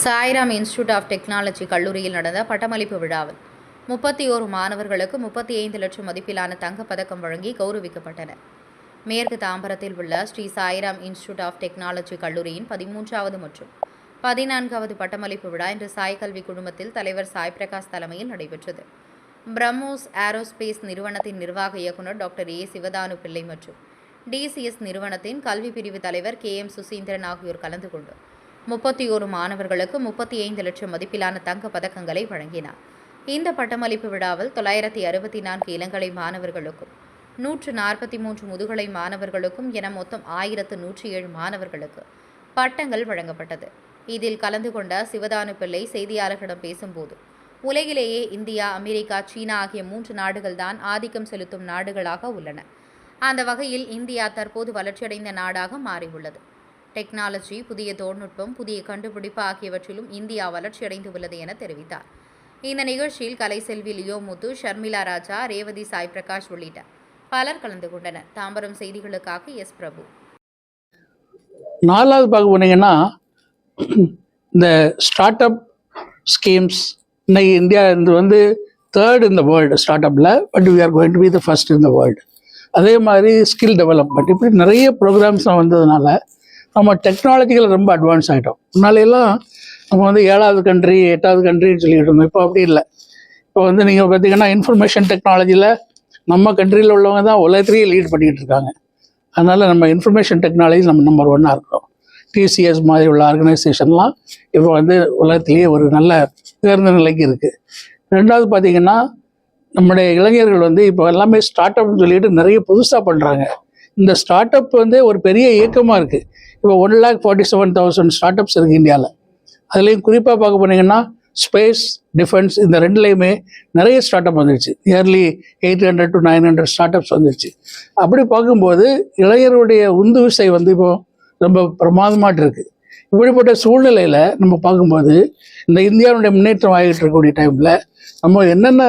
Sairam institute of technology கல்லூரியில் நடந்த பட்டமளிப்பு விழாவில் 31 மாணவர்களுக்கு 35 லட்சம் மதிப்பிலான தங்கப்பதக்கம் வழங்கி கௌரவிக்கப்பட்டனர். மேற்கு தாம்பரத்தில் உள்ள Sri Sairam institute of technology கல்லூரியின் 13வது மற்றும் 14வது பட்டமளிப்பு விழா இன்று சாய் கல்வி குழுமத்தில் தலைவர் சாய் பிரகாஷ் தலைமையில் நடைபெற்றது. பிரம்மோஸ் ஏரோஸ்பேஸ் நிறுவனத்தின் நிர்வாக இயக்குநர் டாக்டர் ஏ சிவதானு பிள்ளை மற்றும் டிசிஎஸ் நிறுவனத்தின் கல்வி பிரிவு தலைவர் KM சுசீந்திரன் ஆகியோர் கலந்து கொண்டு 31 மாணவர்களுக்கு 35 லட்சம் மதிப்பிலான தங்க பதக்கங்களை வழங்கினார். இந்த பட்டமளிப்பு விழாவில் 964 இளங்கலை மாணவர்களுக்கும் 143 முதுகலை மாணவர்களுக்கும் என மொத்தம் 1107 மாணவர்களுக்கு பட்டங்கள் வழங்கப்பட்டது. இதில் கலந்து கொண்ட சிவதானு பிள்ளை செய்தியாளர்களிடம் பேசும்போது, உலகிலேயே இந்தியா, அமெரிக்கா, சீனா ஆகிய 3 நாடுகள்தான் ஆதிக்கம் செலுத்தும் நாடுகளாக உள்ளன. அந்த வகையில் இந்தியா தற்போது வளர்ச்சியடைந்த நாடாக மாறியுள்ளது. டெக்னாலஜி, புதிய தொழில்நுட்பம், புதிய கண்டுபிடிப்பு ஆகியவற்றிலும் இந்தியா வளர்ச்சியடைந்து உள்ளது என தெரிவித்தார். இந்த நிகழ்ச்சியில் கலைசெல்வி லியோ முத்து, ஷர்மிளா ராஜா, ரேவதி, சாய் பிரகாஷ் உள்ளிட்ட பலர் கலந்து கொண்டனர். தாம்பரம் செய்திகளுக்காக எஸ் பிரபு. 4வது பார்க்க போனீங்கன்னா, இந்த ஸ்டார்ட் அப் ஸ்கீம்ஸ் இன்னைக்கு இந்தியா வந்து 3rd in the world start அப்பில், but we are going to be the first in the world. அதே மாதிரி ஸ்கில் டெவலப்மெண்ட், இப்படி நிறைய ப்ரோக்ராம்ஸ் வந்ததுனால நம்ம டெக்னாலஜிகள் ரொம்ப அட்வான்ஸ் ஆகிட்டோம். முன்னாலையெல்லாம் நம்ம வந்து 7வது கண்ட்ரி 8வது கண்ட்ரின்னு சொல்லிட்டு இருந்தோம். இப்போ அப்படி இல்லை. இப்போ வந்து நீங்கள் பார்த்தீங்கன்னா இன்ஃபர்மேஷன் டெக்னாலஜியில் நம்ம கண்ட்ரியில் உள்ளவங்க தான் உலகத்திலேயே லீட் பண்ணிகிட்டு இருக்காங்க. அதனால் நம்ம இன்ஃபர்மேஷன் டெக்னாலஜி நம்ம நம்பர் 1 இருக்கோம். TCS மாதிரி உள்ள ஆர்கனைசேஷன்லாம் இப்போ வந்து உலகத்திலேயே ஒரு நல்ல உயர்ந்த நிலைக்கு இருக்குது. 2வது பார்த்தீங்கன்னா, நம்முடைய இளைஞர்கள் வந்து இப்போ எல்லாமே ஸ்டார்ட் அப்னு சொல்லிட்டு நிறைய புதுசாக பண்ணுறாங்க. இந்த ஸ்டார்ட் அப் வந்து ஒரு பெரிய இயக்கமாக இருக்குது. இப்போ 1,47,000 ஸ்டார்ட் அப்ஸ் இருக்குது இந்தியாவில். அதுலேயும் குறிப்பாக பார்க்க போனீங்கன்னா ஸ்பேஸ், டிஃபென்ஸ், இந்த 2லேயுமே நிறைய ஸ்டார்ட் அப் வந்துடுச்சு. நியர்லி 800 to 900 ஸ்டார்ட் அப்ஸ் வந்துடுச்சு. அப்படி பார்க்கும்போது இளைஞருடைய உந்து விசை வந்து இப்போ ரொம்ப பிரமாதமாட்டு இருக்குது. இப்படிப்பட்ட சூழ்நிலையில் நம்ம பார்க்கும்போது இந்த இந்தியாவுடைய முன்னேற்றம் ஆகிட்டு இருக்கக்கூடிய டைமில் நம்ம என்னென்ன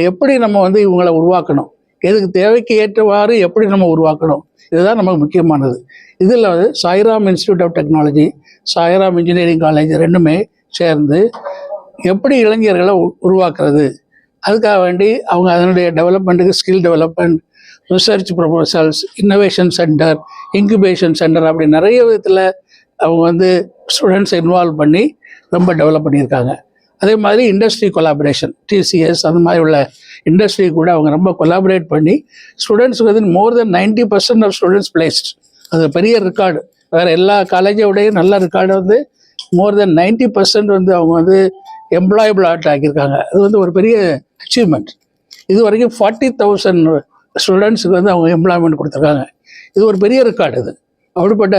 எப்படி நம்ம வந்து இவங்களை உருவாக்கணும், எதுக்கு தேவைக்கு ஏற்றவாறு எப்படி நம்ம உருவாக்கணும், இதுதான் நமக்கு முக்கியமானது. இதில் வந்து Sairam institute of technology, Sairam engineering college 2மே சேர்ந்து எப்படி இளைஞர்களை உருவாக்குறது, அதுக்காக வேண்டி அவங்க அதனுடைய டெவலப்மெண்ட்டுக்கு skill development, research proposals, innovation centre, incubation centre, அப்படி நிறைய விதத்தில் அவங்க வந்து ஸ்டூடெண்ட்ஸை இன்வால்வ் பண்ணி ரொம்ப டெவலப் பண்ணியிருக்காங்க. அதே மாதிரி இண்டஸ்ட்ரி கொலாபரேஷன், TCS அந்த மாதிரி உள்ள இண்டஸ்ட்ரி கூட அவங்க ரொம்ப கொலாபரேட் பண்ணி ஸ்டூடெண்ட்ஸுக்கு வந்து more than 90% of students placed. அது பெரிய ரெக்கார்டு. வேறு எல்லா காலேஜோடையும் நல்ல ரெக்கார்டு வந்து more than 90% வந்து அவங்க வந்து எம்ப்ளாயபிள் ஆக்கியிருக்காங்க. அது வந்து ஒரு பெரிய அச்சீவ்மெண்ட். இது வரைக்கும் 40,000 ஸ்டூடெண்ட்ஸுக்கு வந்து அவங்க எம்ப்ளாய்மெண்ட் கொடுத்துருக்காங்க. இது ஒரு பெரிய ரெக்கார்டு. இது அப்படிப்பட்ட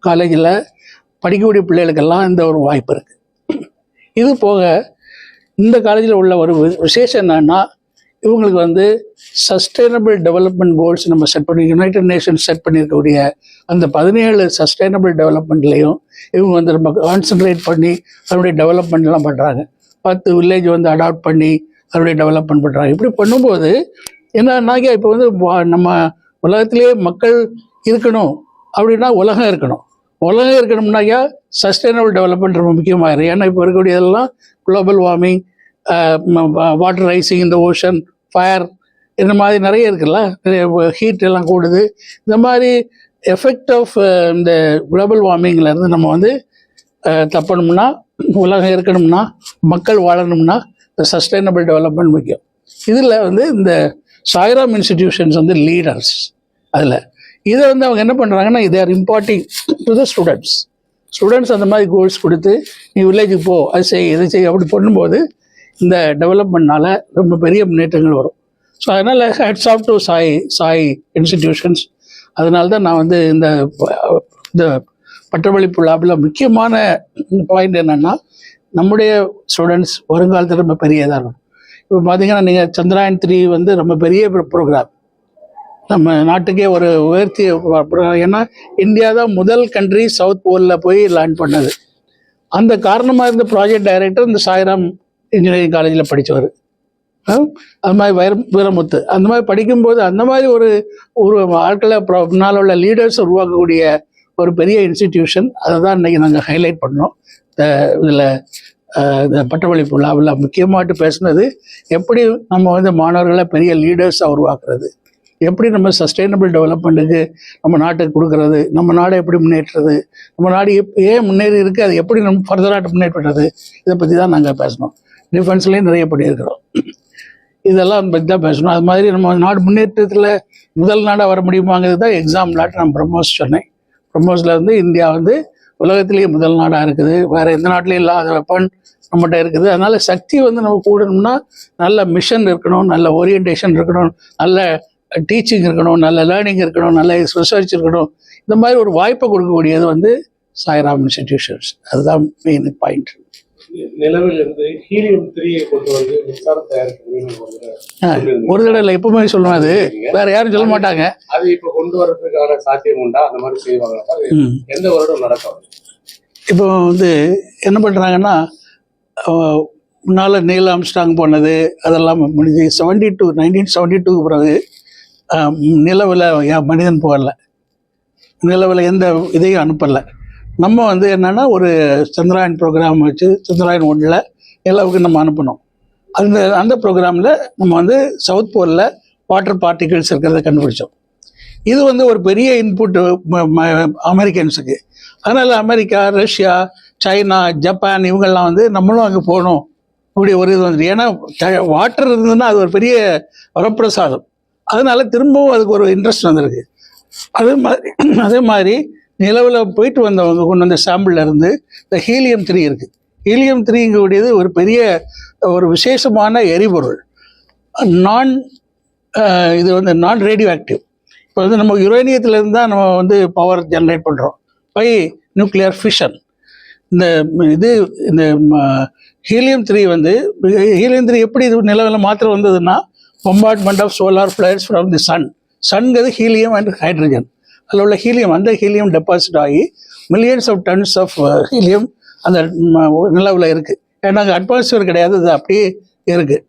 காலேஜில் படிக்கக்கூடிய பிள்ளைகளுக்கெல்லாம் இந்த ஒரு வாய்ப்பு இருக்குது. இது போக இந்த காலேஜில் உள்ள ஒரு விசேஷம் என்னன்னா, இவங்களுக்கு வந்து சஸ்டைனபிள் டெவலப்மெண்ட் கோல்ஸ் நம்ம செட் பண்ணி யுனைடெட் நேஷன்ஸ் செட் பண்ணியிருக்கக்கூடிய அந்த 17 சஸ்டைனபிள் டெவலப்மெண்ட்லேயும் இவங்க வந்து ரொம்ப கான்சன்ட்ரேட் பண்ணி அதனுடைய டெவலப்மெண்ட்லாம் பண்ணுறாங்க. 10 வில்லேஜ் வந்து அடாப்ட் பண்ணி அதனுடைய டெவலப்மெண்ட் பண்ணுறாங்க. இப்படி பண்ணும்போது என்னன்னாக்கா, இப்போ வந்து நம்ம உலகத்திலேயே மக்கள் இருக்கணும் அப்படின்னா உலகம் இருக்கணும்னாக்கா சஸ்டைனபிள் டெவலப்மெண்ட் ரொம்ப முக்கியமாயிரும். ஏன்னா இப்போ இருக்கக்கூடியதெல்லாம் குளோபல் வார்மிங், வாட்டர் ரைசிங் இந்த ஓஷன், ஃபயர், இந்த மாதிரி நிறைய இருக்குல்ல, நிறைய ஹீட் எல்லாம் கூடுது. இந்த மாதிரி எஃபெக்ட் ஆஃப் இந்த குளோபல் வார்மிங்லேருந்து நம்ம வந்து தப்பணும்னா, உலகம் இருக்கணும்னா, மக்கள் வாழணும்னா இந்த சஸ்டைனபிள் டெவலப்மெண்ட் முக்கியம். இதில் வந்து இந்த சாய்ராம் இன்ஸ்டிடியூஷன்ஸ் வந்து லீடர்ஸ். அதில் இதை வந்து அவங்க என்ன பண்ணுறாங்கன்னா, they are imparting to the students அந்த மாதிரி கோல்ஸ் கொடுத்து, நீ வில்லேஜுக்கு போ, அது செய், இதை செய், அப்படி பண்ணும்போது இந்த டெவலப்மெண்ட்னால ரொம்ப பெரிய முன்னேற்றங்கள் வரும். ஸோ அதனால் hats off to Sai institutions. அதனால தான் நான் வந்து இந்த பட்டமளிப்பு விழாவில் முக்கியமான பாயிண்ட் என்னென்னா, நம்முடைய ஸ்டூடெண்ட்ஸ் வருங்காலத்தில் ரொம்ப பெரியதாக இருக்கும். இப்போ பார்த்தீங்கன்னா, நீங்கள் சந்திராயன் 3 வந்து ரொம்ப பெரிய ப்ரோக்ராம், நம்ம நாட்டுக்கே ஒரு உயர்த்தி. ஏன்னா இந்தியா தான் முதல் கண்ட்ரி சவுத் போலில் போய் லேண்ட் பண்ணது. அந்த காரணமாக இருந்த ப்ராஜெக்ட் டைரக்டர் இந்த சாய்ராம் இன்ஜினியரிங் காலேஜில் படித்தவர். அது மாதிரி வீரமுத்து அந்த மாதிரி படிக்கும்போது அந்த மாதிரி ஒரு ஆட்களை முன்னால் உள்ள லீடர்ஸ் உருவாக்கக்கூடிய ஒரு பெரிய இன்ஸ்டிடியூஷன். அதை தான் இன்றைக்கி நாங்கள் ஹைலைட் பண்ணோம். இதில் இந்த பட்டமளிப்பு விழாவில் முக்கியமாட்டு பேசுனது எப்படி நம்ம வந்து மாணவர்களை பெரிய லீடர்ஸாக உருவாக்குறது, எப்படி நம்ம சஸ்டைனபிள் டெவலப்மெண்ட்டுக்கு நம்ம நாட்டுக்கு கொடுக்கறது, நம்ம நாடை எப்படி முன்னேற்றுறது, நம்ம நாடு ஏன் முன்னேறி இருக்குது, அது எப்படி நம்ம ஃபர்தராக முன்னேற்றுறது, இதை பற்றி தான் நாங்கள் பேசணும். டிஃபென்ஸ்லேயும் நிறைய பண்ணியிருக்கிறோம். இதெல்லாம் பற்றி தான் பேசணும். அது மாதிரி நம்ம நாடு முன்னேற்றத்தில் முதல் நாடாக வர முடியுமாங்கிறது தான் எக்ஸாம் நாட்டு நான் பிரம்மோஸ் சொன்னேன். பிரம்மோஸில் வந்து இந்தியா வந்து உலகத்திலேயே முதல் நாடாக இருக்குது. வேறு எந்த நாட்டிலையும் இல்லாத வெப்பன் நம்மகிட்ட இருக்குது. அதனால் சக்தி வந்து நம்ம கூடணும்னா நல்ல மிஷன் இருக்கணும், நல்ல ஓரியன்டேஷன் இருக்கணும், நல்ல டீச்சிங் இருக்கணும், நல்ல லேர்னிங் இருக்கணும், நல்ல ரிசர்ச் இருக்கணும். இந்த மாதிரி ஒரு வாய்ப்பை கொடுக்கக்கூடியது வந்து சாய்ராம் இன்ஸ்டிடியூஷன்ஸ். அதுதான் மெயின் பாயிண்ட். நிலவில் இருந்து ஹீலியம் 3 கொண்டு வந்து மின்சாரம் தயாரிக்க ஒரு தடவை இல்லை, எப்பவுமே சொல்லுவேன். அது வேற யாரும் சொல்ல மாட்டாங்க. அது இப்ப கொண்டு வர்றதுக்கான சாத்தியம் உண்டா? அந்த மாதிரி செய்வாங்க. எந்த வருடம் நடக்கும்? இப்போ வந்து என்ன பண்ணுறாங்கன்னா, முன்னால் நீல் ஆம்ஸ்ட்ராங் போனது அதெல்லாம் முடிஞ்சு 1972 பிறகு நிலவில் மனிதன் போகல, நிலவில் எந்த இதையும் அனுப்பலை. நம்ம வந்து என்னென்னா ஒரு சந்திராயன் ப்ரோக்ராம் வச்சு சந்திராயன் 1 நிலவுக்கு நம்ம அனுப்பணும். அந்த ப்ரோக்ராமில் நம்ம வந்து சவுத் போலில் வாட்டர் பார்ட்டிகிள்ஸ் இருக்கிறத கண்டுபிடிச்சோம். இது வந்து ஒரு பெரிய இன்புட்டு அமெரிக்கன்ஸுக்கு. அதனால் அமெரிக்கா, ரஷ்யா, சைனா, ஜப்பான் இவங்கெல்லாம் வந்து நம்மளும் அங்கே போகணும் இப்படி ஒரு இது வந்துட்டு. ஏன்னா வாட்டர் இருந்ததுன்னா அது ஒரு பெரிய வரப்பிரசாதம். அதனால திரும்பவும் அதுக்கு ஒரு இன்ட்ரெஸ்ட் வந்திருக்கு. அதே மாதிரி நிலவில் போயிட்டு வந்தவங்க கொண்டு வந்த சாம்பிளில் இருந்து இந்த ஹீலியம் 3 இருக்குது. ஹீலியம் 3ங்கக்கூடியது ஒரு பெரிய ஒரு விசேஷமான எரிபொருள். இது வந்து நான் ரேடியோ ஆக்டிவ். இப்போ வந்து நம்ம யுரேனியத்துலேருந்து தான் நம்ம வந்து பவர் ஜென்ரேட் பண்ணுறோம் பை நியூக்ளியர் ஃபிஷன். இந்த ஹீலியம் 3 வந்து ஹீலியம் 3 எப்படி இது நிலவில் மாத்திரம் வந்ததுன்னா bombardment of solar flares from the சன்ங்கிறது ஹீலியம் அண்ட் ஹைட்ரஜன். அதில் உள்ள ஹீலியம், அந்த ஹீலியம் டெபாசிட் ஆகி millions of tons of helium அந்த நிலவில் இருக்குது. ஏன்னா அங்கே அட்மாஸ்பியர் கிடையாது, அது அப்படியே இருக்குது.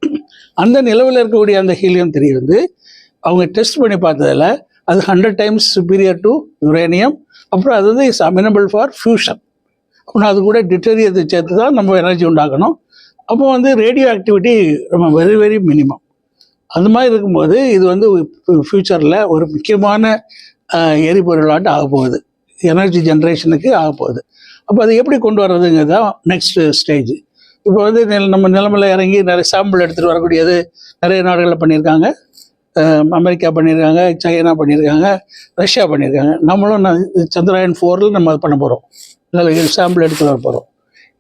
அந்த நிலவில் இருக்கக்கூடிய அந்த ஹீலியம் 3 வந்து அவங்க டெஸ்ட் பண்ணி பார்த்ததில் அது 100 times superior டு யுரேனியம். அப்புறம் அது வந்து இஸ் அமினபிள் ஃபார் ஃபியூஷன். அப்புறம் அது கூட டிட்டரியத்தை சேர்த்து தான் நம்ம எனர்ஜி உண்டாக்கணும். அப்போ வந்து ரேடியோ ஆக்டிவிட்டி நம்ம வெரி வெரி மினிமம். அந்த மாதிரி இருக்கும்போது இது வந்து ஃப்யூச்சரில் ஒரு முக்கியமான எரிபொருளாட்டு ஆக போகுது, எனர்ஜி ஜென்ரேஷனுக்கு ஆக போகுது. அப்போ அதை எப்படி கொண்டு வர்றதுங்கிறது தான் நெக்ஸ்ட் ஸ்டேஜ். இப்போ வந்து நம்ம நிலமையில் இறங்கி நிறைய சாம்பிள் எடுத்துகிட்டு வரக்கூடியது நிறைய நாடுகளில் பண்ணியிருக்காங்க. அமெரிக்கா பண்ணியிருக்காங்க, சைனா பண்ணியிருக்காங்க, ரஷ்யா பண்ணியிருக்காங்க. நம்மளும் சந்திராயன் 4 நம்ம அது பண்ண போகிறோம், சாம்பிள் எடுத்து வர போகிறோம்.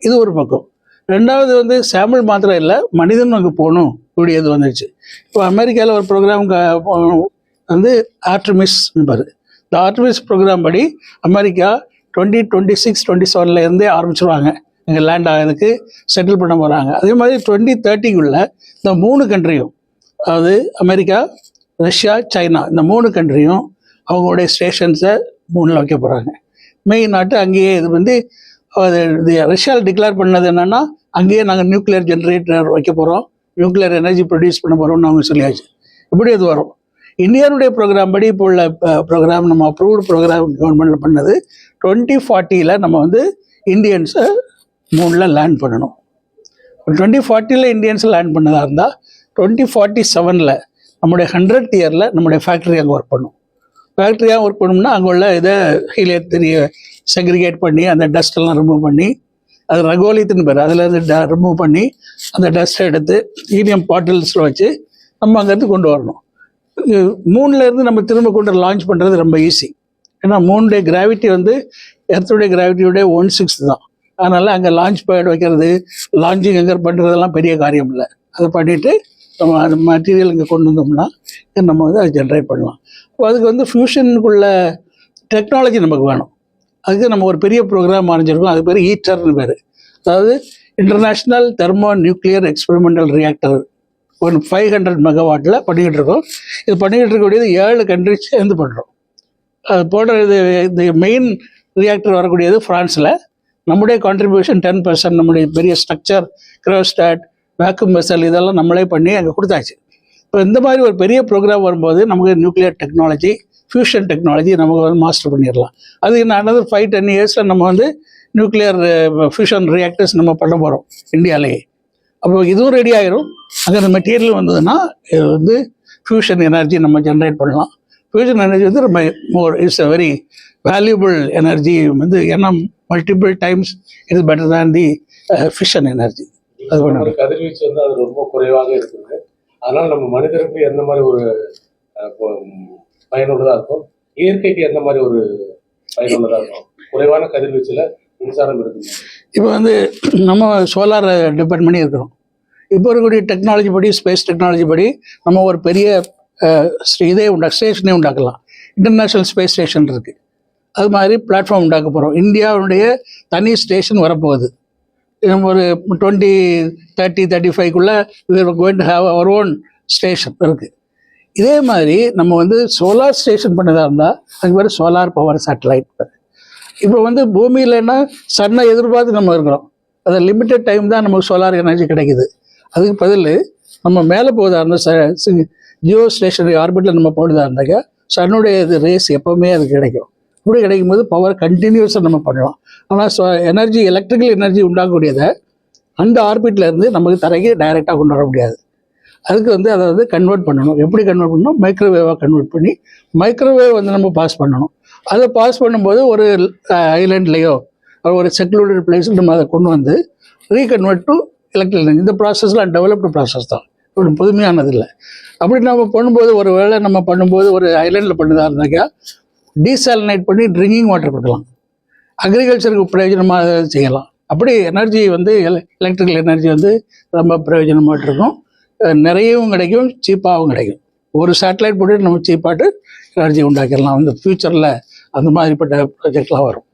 இது ஒரு பக்கம். ரெண்டாவது வந்து சாம்பிள் மாத்திரம் இல்லை, மனிதன் அங்கே போகணும் கூடியது வந்துடுச்சு. இப்போ அமெரிக்காவில் ஒரு ப்ரோக்ராம் வந்து ஆர்டமிஸ் பாரு. இந்த ஆர்டமிஸ் ப்ரோக்ராம் படி அமெரிக்கா 2026-27 ஆரம்பிச்சிருவாங்க இங்கே லேண்ட் ஆகிறதுக்கு, செட்டில் பண்ண போகிறாங்க. அதே மாதிரி 2030 இந்த 3 கண்ட்ரியும், அதாவது அமெரிக்கா, ரஷ்யா, சைனா, இந்த 3 கண்ட்ரியும் அவங்களுடைய ஸ்டேஷன்ஸை 3 வைக்க போகிறாங்க. மெயின் நாட்டு அங்கேயே இது வந்து இது ரஷ்யாவில் டிக்ளேர் பண்ணது என்னென்னா, அங்கேயே நாங்கள் நியூக்ளியர் ஜென்ரேட்டர் வைக்க போகிறோம், நியூக்ளியர் எனர்ஜி ப்ரொடியூஸ் பண்ண போகிறோம்னு அவங்க சொல்லியாச்சு. இப்படி அது வரும். இந்தியாவுடைய ப்ரோக்ராம் படி இப்போ உள்ள ப்ரோக்ராம் நம்ம அப்ரூவ்டு ப்ரோக்ராம் கவர்மெண்ட்டில் பண்ணது 2040 நம்ம வந்து இந்தியன்ஸை 3 லேண்ட் பண்ணணும். 2040 இந்தியன்ஸை லேண்ட் பண்ணதாக இருந்தால் 2047 நம்முடைய 100th இயரில் நம்முடைய ஃபேக்ட்ரி அங்கே ஒர்க் பண்ணும். ஃபேக்ட்ரியாக ஒர்க் பண்ணோம்னா அங்கே உள்ள இதை ஹீலியத்தை செக்ரிகேட் பண்ணி அந்த டஸ்ட்டெல்லாம் ரிமூவ் பண்ணி, அது ரகோலித்துன்னு பேர், அதிலேருந்து ரிமூவ் பண்ணி அந்த டஸ்ட்டை எடுத்து ஹீலியம் பாட்டில்ஸில் வச்சு நம்ம அங்கேருந்து கொண்டு வரணும். 3 நம்ம திரும்ப கொண்டு லான்ச் பண்ணுறது ரொம்ப ஈஸி. ஏன்னா 3 கிராவிட்டி வந்து எர்த்துடைய கிராவிட்டியோடைய 1/6 தான். அதனால் அங்கே லான்ச் பேட் வைக்கிறது, லான்ச்சிங் எங்கே பண்ணுறதெல்லாம் பெரிய காரியம் இல்லை. அதை பண்ணிவிட்டு நம்ம அந்த மெட்டீரியல் இங்கே கொண்டு வந்தோம்னா நம்ம வந்து அதை ஜென்ரேட் பண்ணலாம். இப்போ அதுக்கு வந்து ஃபியூஷனுக்குள்ள டெக்னாலஜி நமக்கு வேணும். அதுக்கு நம்ம ஒரு பெரிய ப்ரோக்ராம் ஆரம்பிச்சிருக்கோம். அது பேர் ஈட்டர்னு பேர். அதாவது international thermo nuclear experimental reactor, ஒரு 500 மெகாவாட்டில் பண்ணிக்கிட்டு இருக்கோம். இது பண்ணிக்கிட்டு இருக்கக்கூடியது 7 கண்ட்ரிஸ் சேர்ந்து பண்ணுறோம். அது போடுறது இந்த மெயின் ரியாக்டர் வரக்கூடியது ஃப்ரான்ஸில். நம்முடைய கான்ட்ரிபியூஷன் 10%. நம்முடைய பெரிய ஸ்ட்ரக்சர், கிரோஸ்டாட், வேக்யூம் வெசல் இதெல்லாம் நம்மளே பண்ணி அங்கே கொடுத்தாச்சு. இப்போ இந்த மாதிரி ஒரு பெரிய ப்ரோக்ராம் வரும்போது நமக்கு நியூக்ளியர் டெக்னாலஜி, ஃபியூஷன் டெக்னாலஜி நமக்கு வந்து மாஸ்டர் பண்ணிடலாம். அது இன்னும் another 5-10 years நம்ம வந்து நியூக்ளியர் ஃபியூஷன் ரியாக்டர்ஸ் நம்ம பண்ண போகிறோம் இந்தியாவிலேயே. அப்போ இதுவும் ரெடி ஆகிரும். அங்கே அந்த மெட்டீரியல் வந்ததுன்னா இது வந்து ஃபியூஷன் எனர்ஜி நம்ம ஜென்ரேட் பண்ணலாம். ஃபியூஷன் எனர்ஜி வந்து ரொம்ப it's a very valuable energy. வந்து ஏன்னா multiple times is better than the fission energy. அது பண்ணணும். கதிர்வீச்சு வந்து அது ரொம்ப குறைவாக இருக்குது. அதனால நம்ம மனிதருக்கு எந்த மாதிரி ஒரு பயனுள்ளதாக இருக்கும், இயற்கைக்கு எந்த மாதிரி ஒரு பயனுள்ளதாக இருக்கும்? குறைவான கதிர்வீச்சில் மின்சாரம் இருக்குது. இப்போ வந்து நம்ம சோலார் டிபெண்ட் பண்ணி இருக்கிறோம். இப்போ இருக்கக்கூடிய டெக்னாலஜி படி, ஸ்பேஸ் டெக்னாலஜி படி நம்ம ஒரு பெரிய இதே ஸ்டேஷனே உண்டாக்கலாம். இன்டர்நேஷ்னல் ஸ்பேஸ் ஸ்டேஷன் இருக்குது. அது மாதிரி பிளாட்ஃபார்ம் உண்டாக்க போகிறோம். இந்தியாவுடைய தனி ஸ்டேஷன் வரப்போகுது. நம்ம ஒரு 2030-35க்குள்ளே going to have our own station இருக்குது. இதே மாதிரி நம்ம வந்து சோலார் ஸ்டேஷன் பண்ணதாக இருந்தால் அதுக்கு பேர் சோலார் பவர் சேட்டலைட். இப்போ வந்து பூமியிலன்னா சன்னை எதிர்பார்த்து நம்ம இருக்கிறோம். அது லிமிட்டட் டைம் தான் நமக்கு சோலார் எனர்ஜி கிடைக்குது. அதுக்கு பதில் நம்ம மேலே போவதாக இருந்தால் ஜியோ ஸ்டேஷனரி ஆர்பிட்டில் நம்ம போனதாக இருந்தாக்கா சன்னுடைய இது ரேஸ் எப்போவுமே அது கிடைக்கும். இப்படி கிடைக்கும் போது பவர் கண்டினியூஸாக நம்ம பண்ணலாம். ஆனால் எனர்ஜி எலக்ட்ரிக்கல் எனர்ஜி உண்டாகக்கூடியதை அந்த ஆர்பிட்டில் இருந்து நமக்கு தரைக்கு டைரெக்டாக கொண்டு வர முடியாது. அதுக்கு வந்து அதை வந்து கன்வெர்ட் பண்ணணும். எப்படி கன்வெர்ட் பண்ணணும்? மைக்ரோவேவாக கன்வெர்ட் பண்ணி மைக்ரோவேவ் வந்து நம்ம பாஸ் பண்ணணும். அதை பாஸ் பண்ணும்போது ஒரு ஐலண்ட்லேயோ ஒரு செக்லூடட் பிளேஸில் நம்ம அதை கொண்டு வந்து ரீகன்வெர்ட் டு எலக்ட்ரிக்கல் எனர்ஜி. இந்த ப்ராசஸ்லாம் டெவலப்டு ப்ராசஸ் தான், ஒரு புதுமையானது இல்லை. அப்படி நம்ம பண்ணும்போது ஒரு வேளை நம்ம பண்ணும்போது ஒரு ஐலண்டில் பண்ணுறதா இருந்தாக்கா டீசாலினைட் பண்ணி ட்ரிங்கிங் வாட்டர் கொடுக்கலாம். அக்ரிகல்ச்சருக்கு பிரயோஜனமாக செய்யலாம். அப்படி எனர்ஜி வந்து எலக்ட்ரிக்கல் எனர்ஜி வந்து ரொம்ப பிரயோஜனமாக இருக்கும். நிறையவும் கிடைக்கும், சீப்பாகவும் கிடைக்கும். ஒரு சேட்டலைட் போட்டு நம்ம சீப்பாட்டு எனர்ஜி உண்டாக்கிடலாம். வந்து ஃப்யூச்சரில் அந்த மாதிரிப்பட்ட ப்ராஜெக்ட்லாம் வரும்.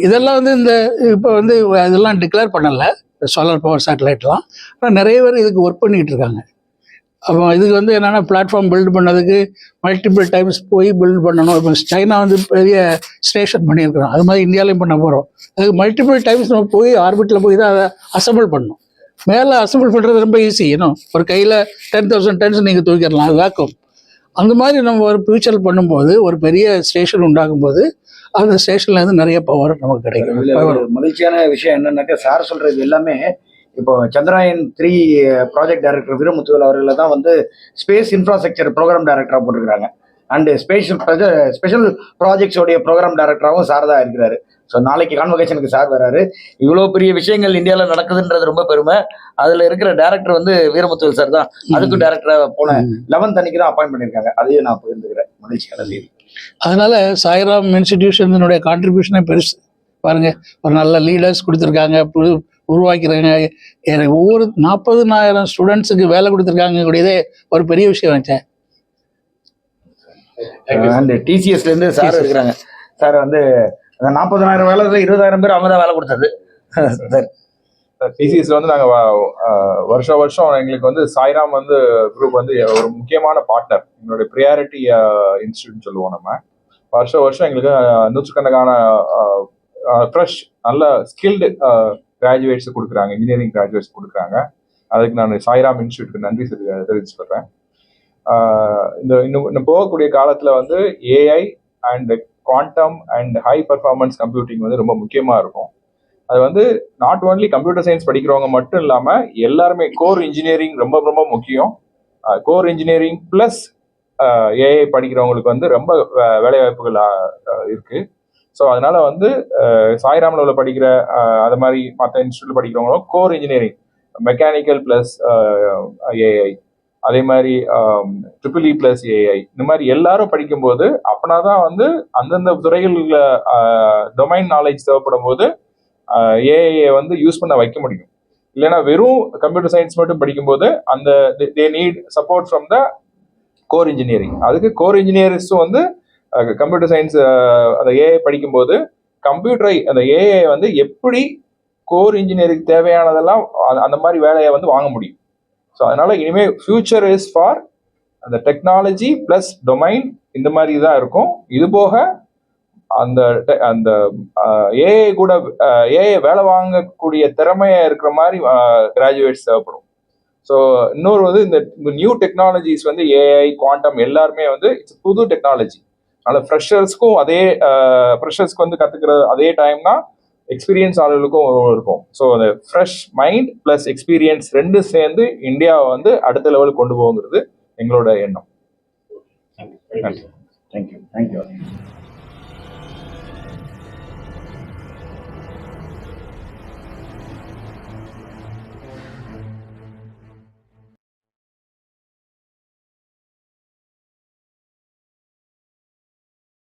இதெல்லாம் வந்து இந்த இப்போ வந்து இதெல்லாம் டிக்ளேர் பண்ணலை சோலார் பவர் சேட்டலைட்லாம். ஆனால் நிறைய பேர் இதுக்கு ஒர்க் பண்ணிக்கிட்டு இருக்காங்க. அப்போ இதுக்கு வந்து என்னென்னா பிளாட்ஃபார்ம் பில்டு பண்ணதுக்கு மல்டிபிள் டைம்ஸ் போய் பில்டு பண்ணணும். இப்போ சைனா வந்து பெரிய ஸ்டேஷன் பண்ணியிருக்கிறோம். அது மாதிரி இந்தியாவிலையும் பண்ண போகிறோம். அதுக்கு மல்டிபிள் டைம்ஸ் நம்ம போய் ஆர்பிட்டில் போய் தான் அதை அசம்பிள் பண்ணணும். மேலே அசம்பிள் பண்ணுறது ரொம்ப ஈஸி. ஏன்னா ஒரு கையில் 10,000 tons நீங்கள் தூக்கிடலாம், அது வேக்கும். அந்த மாதிரி நம்ம ஒரு ஃபியூச்சர் பண்ணும்போது ஒரு பெரிய ஸ்டேஷன் உண்டாகும் போது அந்த ஸ்டேஷன்லேருந்து நிறைய பவர் நமக்கு கிடைக்கும். மகிழ்ச்சியான விஷயம் என்னன்னாக்கா, சார் சொல்கிறது எல்லாமே இப்போ சந்திராயன் 3 ப்ராஜெக்ட் டைரக்டர் வீரமுத்துவேல் அவர்களை தான் வந்து ஸ்பேஸ் இன்ஃப்ராஸ்ட்ரக்சர் ப்ரோக்ராம் டைரக்டராக போட்டிருக்கிறாங்க. அண்டு ஸ்பெஷல் ப்ராஜெக்ட்ஸோடைய ப்ரோக்ராம் டைரக்டராகவும் சார் தான் இருக்கிறாரு. ஸோ நாளைக்கு கான்வகேஷனுக்கு சார் வராரு. இவ்வளோ பெரிய விஷயங்கள் இந்தியாவில் நடக்குதுன்றது ரொம்ப பெருமை. அதில் இருக்கிற டேரக்டர் வந்து வீரமுத்துவேல் சார் தான். அதுக்கும் டேரக்டராக போன 11th அன்னைக்கு தான் அப்பாயின்ட் பண்ணியிருக்காங்க. அதையும் நான் பகிர்ந்துக்கிறேன். மகிழ்ச்சியான செய்தி. அதனால சாய்ராம் இன்ஸ்டிடியூஷனுடைய கான்ட்ரிபியூஷனே பெருசு. பாருங்க, ஒரு நல்ல லீடர்ஸ் கொடுத்துருக்காங்க, உருவாக்கிறாங்க. ஒவ்வொரு 40,000 ஸ்டூடெண்ட்ஸுக்கு வேலை கொடுத்துருக்காங்க கூடியதே ஒரு பெரிய விஷயம் வச்சேன். அந்த டிசிஎஸ்லேருந்து சார் இருக்கிறாங்க. சார் வந்து அந்த 40,000 வேலை 20,000 பேர் அவங்க தான் வேலை கொடுத்தது. சார் டிசிஎஸ்ல வந்து நாங்கள் வருஷம் எங்களுக்கு வந்து சாய்ராம் வந்து குரூப் வந்து ஒரு முக்கியமான பார்ட்னர். எங்களுடைய ப்ரியாரிட்டி இன்ஸ்டியூட்னு சொல்லுவோம். நம்ம வருஷம் எங்களுக்கு நூற்றுக்கணக்கான ஃப்ரெஷ் நல்ல ஸ்கில்டு கிராஜுவேட்ஸ் கொடுக்குறாங்க, இன்ஜினியரிங் கிராஜுவேட்ஸ் கொடுக்குறாங்க. அதுக்கு நான் சாய்ராம் இன்ஸ்டியூட்டுக்கு நன்றி தெரிவிச்சுக்கிறேன். இன்னும் போகக்கூடிய காலத்தில் வந்து AI and quantum and high performance computing வந்து ரொம்ப முக்கியமாக இருக்கும். அது வந்து நாட் ஓன்லி கம்ப்யூட்டர் சயின்ஸ் படிக்கிறவங்க மட்டும் இல்லாமல் எல்லாருமே கோர் இன்ஜினியரிங் ரொம்ப ரொம்ப முக்கியம். கோர் இன்ஜினியரிங் ப்ளஸ் ஏஐ படிக்கிறவங்களுக்கு வந்து ரொம்ப வேலைவாய்ப்புகள் இருக்குது. ஸோ அதனால வந்து சாய்ராமில் உள்ள படிக்கிற அது மாதிரி மற்ற இன்ஸ்டியூட்டில் படிக்கிறவங்களும் core engineering mechanical plus AI, அதே மாதிரி EEE + AI, இந்த மாதிரி எல்லாரும் படிக்கும்போது அப்படின்னா தான் வந்து அந்தந்த துறைகளில் டொமைன் நாலேஜ் தேவைப்படும் போது ஏஐயை வந்து யூஸ் பண்ண வைக்க முடியும். இல்லைன்னா வெறும் கம்ப்யூட்டர் சயின்ஸ் மட்டும் படிக்கும்போது அந்த they need support from the core engineering. அதுக்கு கோர் இன்ஜினியர்ஸும் வந்து கம்ப்யூட்டர் சயின்ஸ் அந்த ஏஐ படிக்கும்போது அந்த ஏஐ வந்து எப்படி கோர் இன்ஜினியரிங் தேவையானதெல்லாம் அந்த மாதிரி வேலையை வந்து வாங்க முடியும். ஸோ அதனால இனிமேல் ஃபியூச்சர் இஸ் ஃபார் அந்த டெக்னாலஜி ப்ளஸ் டொமைன், இந்த மாதிரி தான் இருக்கும். இது போக அந்த ஏஐ கூட ஏஐ வேலை வாங்கக்கூடிய திறமையா இருக்கிற மாதிரி கிராஜுவேட்ஸ் தேவைப்படும். ஸோ இன்னொரு வந்து இந்த நியூ டெக்னாலஜிஸ் வந்து ஏஐ, குவாண்டம் எல்லாருமே வந்து இட்ஸ் புது டெக்னாலஜி. அதனால ஃப்ரெஷர்ஸ்க்கு வந்து கத்துக்கிற அதே டைம்னா எக்ஸ்பீரியன்ஸ் ஆளுகளுக்கும் இருக்கும். ஸோ அந்த ஃப்ரெஷ் மைண்ட் பிளஸ் எக்ஸ்பீரியன்ஸ் ரெண்டு சேர்ந்து இந்தியாவை வந்து அடுத்த லெவலுக்கு கொண்டு போகுங்கிறது எங்களோட எண்ணம். தேங்க்யூ.